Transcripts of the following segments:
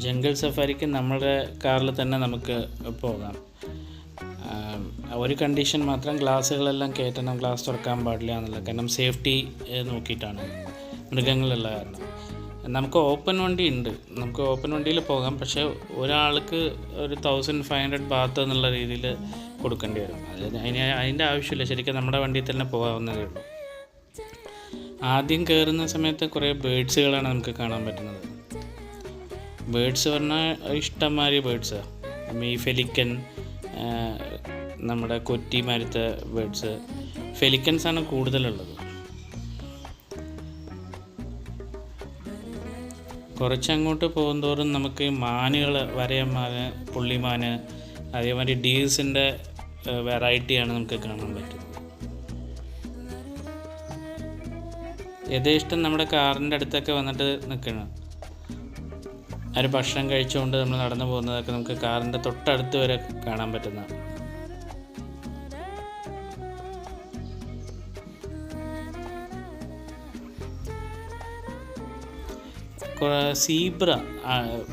Jungle സഫാരിക്ക് നമ്മുടെ കാറിൽ തന്നെ നമുക്ക് പോകാം. ഒരു കണ്ടീഷൻ മാത്രം, ഗ്ലാസ്സുകളെല്ലാം കയറ്റണം, ഗ്ലാസ് തുറക്കാൻ പാടില്ല എന്നുള്ളത്. കാരണം സേഫ്റ്റി നോക്കിയിട്ടാണ്, മൃഗങ്ങളുള്ള കാരണം. നമുക്ക് ഓപ്പൺ വണ്ടി ഉണ്ട്, നമുക്ക് ഓപ്പൺ വണ്ടിയിൽ പോകാം. പക്ഷേ ഒരാൾക്ക് ഒരു 1500 ബാത്ത് എന്നുള്ള രീതിയിൽ കൊടുക്കേണ്ടി വരും. അതിൻ്റെ ആവശ്യമില്ല, ശരിക്കും നമ്മുടെ വണ്ടിയിൽ തന്നെ പോകാവുന്നതേ ഉള്ളൂ. ആദ്യം കയറുന്ന സമയത്ത് കുറേ ബേഡ്സുകളാണ് നമുക്ക് കാണാൻ പറ്റുന്നത്. ബേഡ്സ് പറഞ്ഞാൽ ഇഷ്ടംമാതിരി ബേഡ്സാണ്. ഈ ഫെലിക്കൻ, നമ്മുടെ കൊറ്റിമാരത്തെ ബേഡ്സ്, ഫെലിക്കൻസാണ് കൂടുതലുള്ളത്. കുറച്ചങ്ങോട്ട് പോകുന്തോറും നമുക്ക് മാനുകൾ, വരയന്മാൻ, പുള്ളിമാൻ, അതേമാതിരി ഡീൽസിൻ്റെ വെറൈറ്റിയാണ് നമുക്ക് കാണാൻ പറ്റുന്നത്. യഥേഷ്ടം നമ്മുടെ കാറിൻ്റെ അടുത്തൊക്കെ വന്നിട്ട് നിൽക്കണം. ഒരു ഭക്ഷണം കഴിച്ചുകൊണ്ട് നമ്മൾ നടന്നു പോകുന്നതൊക്കെ നമുക്ക് കാറിൻ്റെ തൊട്ടടുത്ത് വരെ കാണാൻ പറ്റുന്ന. സീബ്ര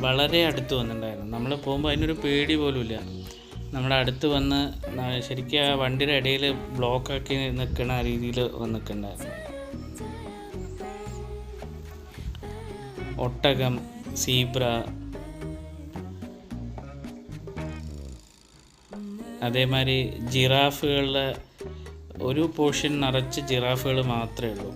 വളരെ അടുത്ത് വന്നിട്ടുണ്ടായിരുന്നു. നമ്മൾ പോകുമ്പോൾ അതിനൊരു പേടി പോലുമില്ല. നമ്മുടെ അടുത്ത് വന്ന് ശരിക്കും ആ വണ്ടിയുടെ ഇടയിൽ ബ്ലോക്കാക്കി നിൽക്കുന്ന രീതിയിൽ വന്നിട്ടുണ്ടായിരുന്നു. ഒട്ടകം, സീബ്ര, അതേമാതിരി ജിറാഫുകളുടെ ഒരു പോർഷൻ നിറച്ച് ജിറാഫുകൾ മാത്രമേ ഉള്ളൂ.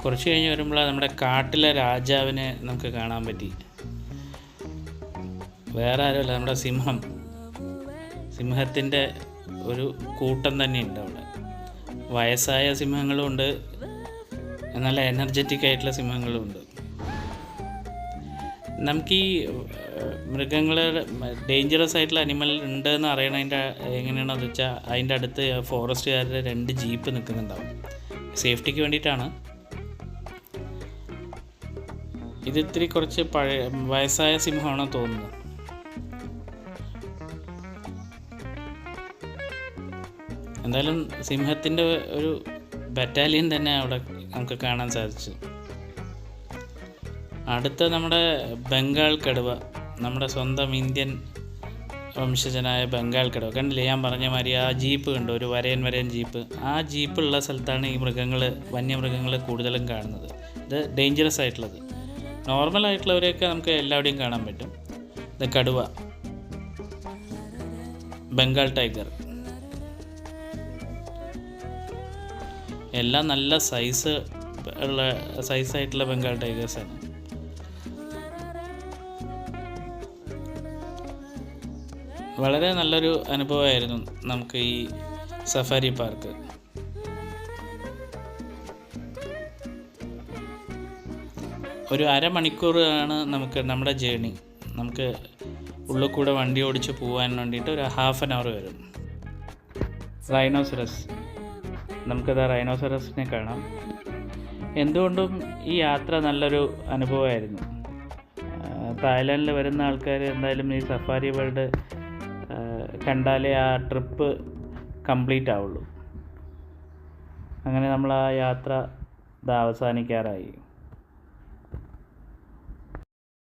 കുറച്ച് കഴിഞ്ഞ് വരുമ്പോൾ നമ്മുടെ കാട്ടിലെ രാജാവിനെ നമുക്ക് കാണാൻ പറ്റി. വേറെ ആരുമല്ല, നമ്മുടെ സിംഹത്തിൻ്റെ ഒരു കൂട്ടം തന്നെയുണ്ട് അവിടെ. വയസ്സായ സിംഹങ്ങളും ഉണ്ട്, നല്ല എനർജറ്റിക് ആയിട്ടുള്ള സിംഹങ്ങളും ഉണ്ട്. നമുക്ക് ഈ മൃഗങ്ങളുടെ ഡേഞ്ചറസ് ആയിട്ടുള്ള അനിമൽ ഉണ്ടെന്ന് അറിയണതിൻ്റെ എങ്ങനെയാണെന്ന് വെച്ചാൽ, അതിൻ്റെ അടുത്ത് ഫോറസ്റ്റുകാരുടെ 2 ജീപ്പ് നിൽക്കുന്നുണ്ടാവും. സേഫ്റ്റിക്ക് വേണ്ടിയിട്ടാണ്. ഇത് ഇത്തിരി കുറച്ച് വയസ്സായ സിംഹമാണെന്ന് തോന്നുന്നു. എന്തായാലും സിംഹത്തിൻ്റെ ഒരു ബറ്റാലിയൻ തന്നെ അവിടെ നമുക്ക് കാണാൻ സാധിച്ചു. അടുത്ത നമ്മുടെ ബംഗാൾ കടുവ, നമ്മുടെ സ്വന്തം ഇന്ത്യൻ വംശജനായ ബംഗാൾ കടുവ. കണ്ടില്ലേ, ഞാൻ പറഞ്ഞ മാതിരി ആ ജീപ്പ് കണ്ടു, ഒരു വരയൻ ജീപ്പ്. ആ ജീപ്പുള്ള സ്ഥലത്താണ് ഈ വന്യമൃഗങ്ങൾ കൂടുതലും കാണുന്നത്. ഇത് ഡേഞ്ചറസ് ആയിട്ടുള്ളത്. നോർമലായിട്ടുള്ളവരെയൊക്കെ നമുക്ക് എല്ലാവിടെയും കാണാൻ പറ്റും. ഇത് കടുവ, ബംഗാൾ ടൈഗർ, എല്ലാം നല്ല സൈസായിട്ടുള്ള ബംഗാൾ ടൈഗേഴ്സാണ്. വളരെ നല്ലൊരു അനുഭവമായിരുന്നു നമുക്ക് ഈ സഫാരി പാർക്ക്. ഒരു അരമണിക്കൂറാണ് നമ്മുടെ ജേണി. നമുക്ക് ഉള്ളിൽ കൂടെ വണ്ടി ഓടിച്ച് പോകാൻ വേണ്ടിയിട്ട് ഒരു ഹാഫ് ആൻ അവർ വരും. റൈനോസറസ്, നമുക്കത് റൈനോസറസിനെ കാണാം. എന്തുകൊണ്ടും ഈ യാത്ര നല്ലൊരു അനുഭവമായിരുന്നു. തായ്ലാൻഡിൽ വരുന്ന ആൾക്കാർ എന്തായാലും ഈ സഫാരി വേൾഡ് കണ്ടാലേ ആ ട്രിപ്പ് കംപ്ലീറ്റ് ആവുള്ളൂ. അങ്ങനെ നമ്മൾ ആ യാത്ര അവസാനിക്കാറായി.